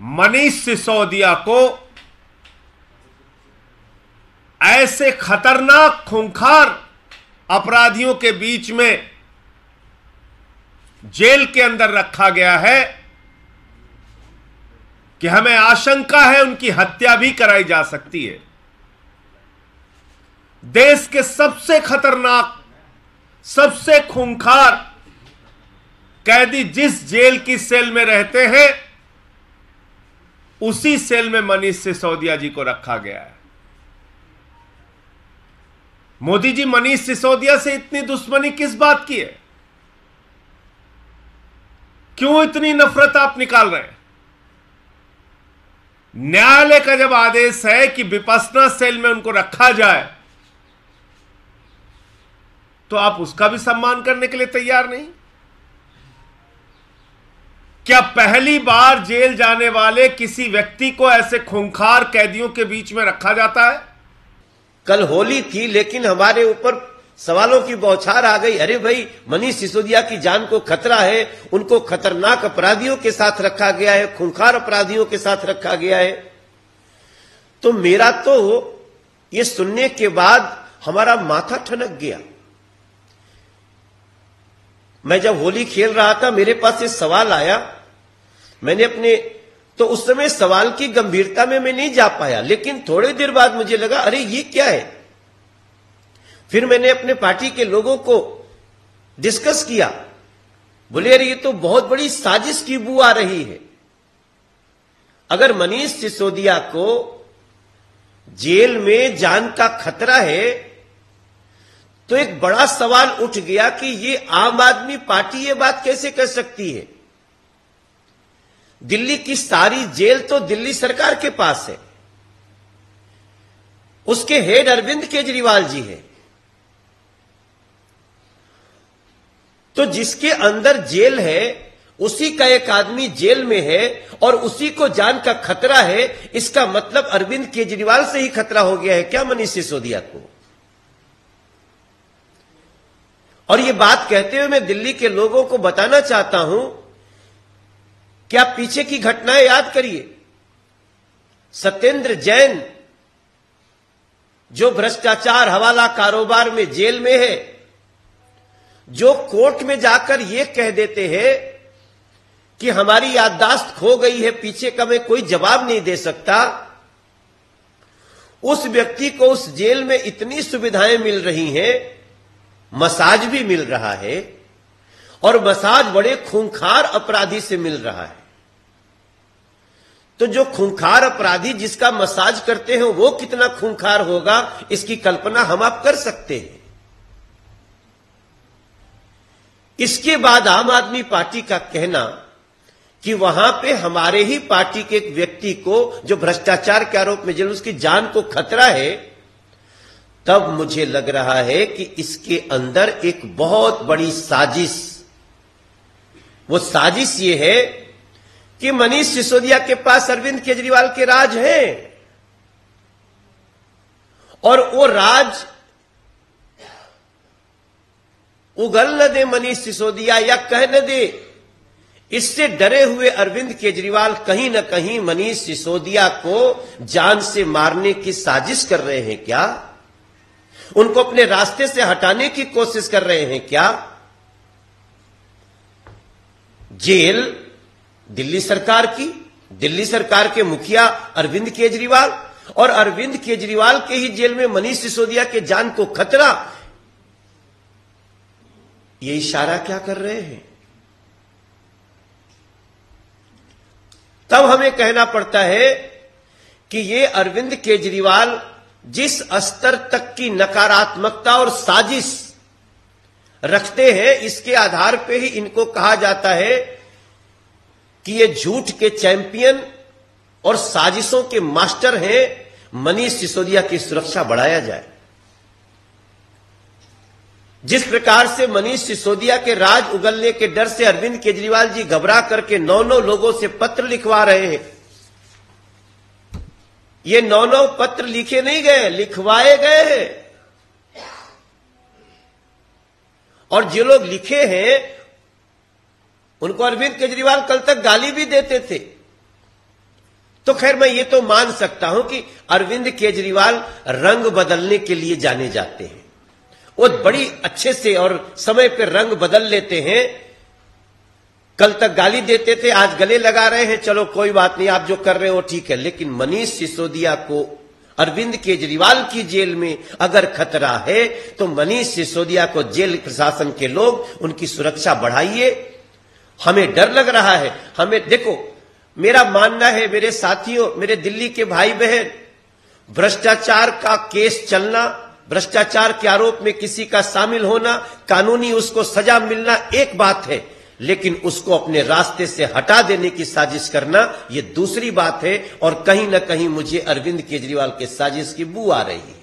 मनीष सिसोदिया को ऐसे खतरनाक खूंखार अपराधियों के बीच में जेल के अंदर रखा गया है कि हमें आशंका है उनकी हत्या भी कराई जा सकती है। देश के सबसे खतरनाक, सबसे खूंखार कैदी जिस जेल की सेल में रहते हैं, उसी सेल में मनीष सिसोदिया जी को रखा गया है। मोदी जी, मनीष सिसोदिया से इतनी दुश्मनी किस बात की है? क्यों इतनी नफरत आप निकाल रहे हैं? न्यायालय का जब आदेश है कि विपस्सना सेल में उनको रखा जाए, तो आप उसका भी सम्मान करने के लिए तैयार नहीं? क्या पहली बार जेल जाने वाले किसी व्यक्ति को ऐसे खूंखार कैदियों के बीच में रखा जाता है? कल होली थी, लेकिन हमारे ऊपर सवालों की बौछार आ गई। अरे भाई, मनीष सिसोदिया की जान को खतरा है, उनको खतरनाक अपराधियों के साथ रखा गया है, खूंखार अपराधियों के साथ रखा गया है। तो मेरा तो ये सुनने के बाद हमारा माथा ठनक गया। मैं जब होली खेल रहा था, मेरे पास ये सवाल आया। मैंने अपने तो उस समय सवाल की गंभीरता में मैं नहीं जा पाया, लेकिन थोड़ी देर बाद मुझे लगा, अरे ये क्या है। फिर मैंने अपने पार्टी के लोगों को डिस्कस किया। बोले, अरे ये तो बहुत बड़ी साजिश की बू आ रही है। अगर मनीष सिसोदिया को जेल में जान का खतरा है, तो एक बड़ा सवाल उठ गया कि ये आम आदमी पार्टी ये बात कैसे कर सकती है। दिल्ली की सारी जेल तो दिल्ली सरकार के पास है, उसके हेड अरविंद केजरीवाल जी हैं। तो जिसके अंदर जेल है, उसी का एक आदमी जेल में है और उसी को जान का खतरा है। इसका मतलब अरविंद केजरीवाल से ही खतरा हो गया है क्या मनीष सिसोदिया को? और ये बात कहते हुए मैं दिल्ली के लोगों को बताना चाहता हूं कि आप पीछे की घटनाएं याद करिए। सत्येंद्र जैन जो भ्रष्टाचार हवाला कारोबार में जेल में है, जो कोर्ट में जाकर यह कह देते हैं कि हमारी याददाश्त खो गई है, पीछे का मैं कोई जवाब नहीं दे सकता, उस व्यक्ति को उस जेल में इतनी सुविधाएं मिल रही हैं, मसाज भी मिल रहा है, और मसाज बड़े खूंखार अपराधी से मिल रहा है। तो जो खूंखार अपराधी जिसका मसाज करते हैं, वो कितना खूंखार होगा, इसकी कल्पना हम आप कर सकते हैं। इसके बाद आम आदमी पार्टी का कहना कि वहां पे हमारे ही पार्टी के एक व्यक्ति को जो भ्रष्टाचार के आरोप में जेल, उसकी जान को खतरा है, तब मुझे लग रहा है कि इसके अंदर एक बहुत बड़ी साजिश, वो साजिश ये है कि मनीष सिसोदिया के पास अरविंद केजरीवाल के राज है, और वो राज उगल न दे मनीष सिसोदिया, या कह न दे, इससे डरे हुए अरविंद केजरीवाल कहीं न कहीं मनीष सिसोदिया को जान से मारने की साजिश कर रहे हैं क्या? उनको अपने रास्ते से हटाने की कोशिश कर रहे हैं क्या? जेल दिल्ली सरकार की, दिल्ली सरकार के मुखिया अरविंद केजरीवाल, और अरविंद केजरीवाल के ही जेल में मनीष सिसोदिया के जान को खतरा। ये इशारा क्या कर रहे हैं? तब हमें कहना पड़ता है कि ये अरविंद केजरीवाल जिस स्तर तक की नकारात्मकता और साजिश रखते हैं, इसके आधार पे ही इनको कहा जाता है कि ये झूठ के चैंपियन और साजिशों के मास्टर हैं। मनीष सिसोदिया की सुरक्षा बढ़ाया जाए। जिस प्रकार से मनीष सिसोदिया के राज उगलने के डर से अरविंद केजरीवाल जी घबरा करके 9 लोगों से पत्र लिखवा रहे हैं, ये 9 पत्र लिखे नहीं गए, लिखवाए गए हैं। और जो लोग लिखे हैं, उनको अरविंद केजरीवाल कल तक गाली भी देते थे। तो खैर मैं ये तो मान सकता हूं कि अरविंद केजरीवाल रंग बदलने के लिए जाने जाते हैं। वो बड़ी अच्छे से और समय पर रंग बदल लेते हैं। कल तक गाली देते थे, आज गले लगा रहे हैं, चलो कोई बात नहीं, आप जो कर रहे हो ठीक है। लेकिन मनीष सिसोदिया को अरविंद केजरीवाल की जेल में अगर खतरा है तो मनीष सिसोदिया को जेल प्रशासन के लोग उनकी सुरक्षा बढ़ाइए। हमें डर लग रहा है। हमें देखो, मेरा मानना है, मेरे साथियों, मेरे दिल्ली के भाई बहन, भ्रष्टाचार का केस चलना, भ्रष्टाचार के आरोप में किसी का शामिल होना, कानूनी उसको सजा मिलना एक बात है, लेकिन उसको अपने रास्ते से हटा देने की साजिश करना यह दूसरी बात है। और कहीं ना कहीं मुझे अरविंद केजरीवाल के साजिश की बू आ रही है।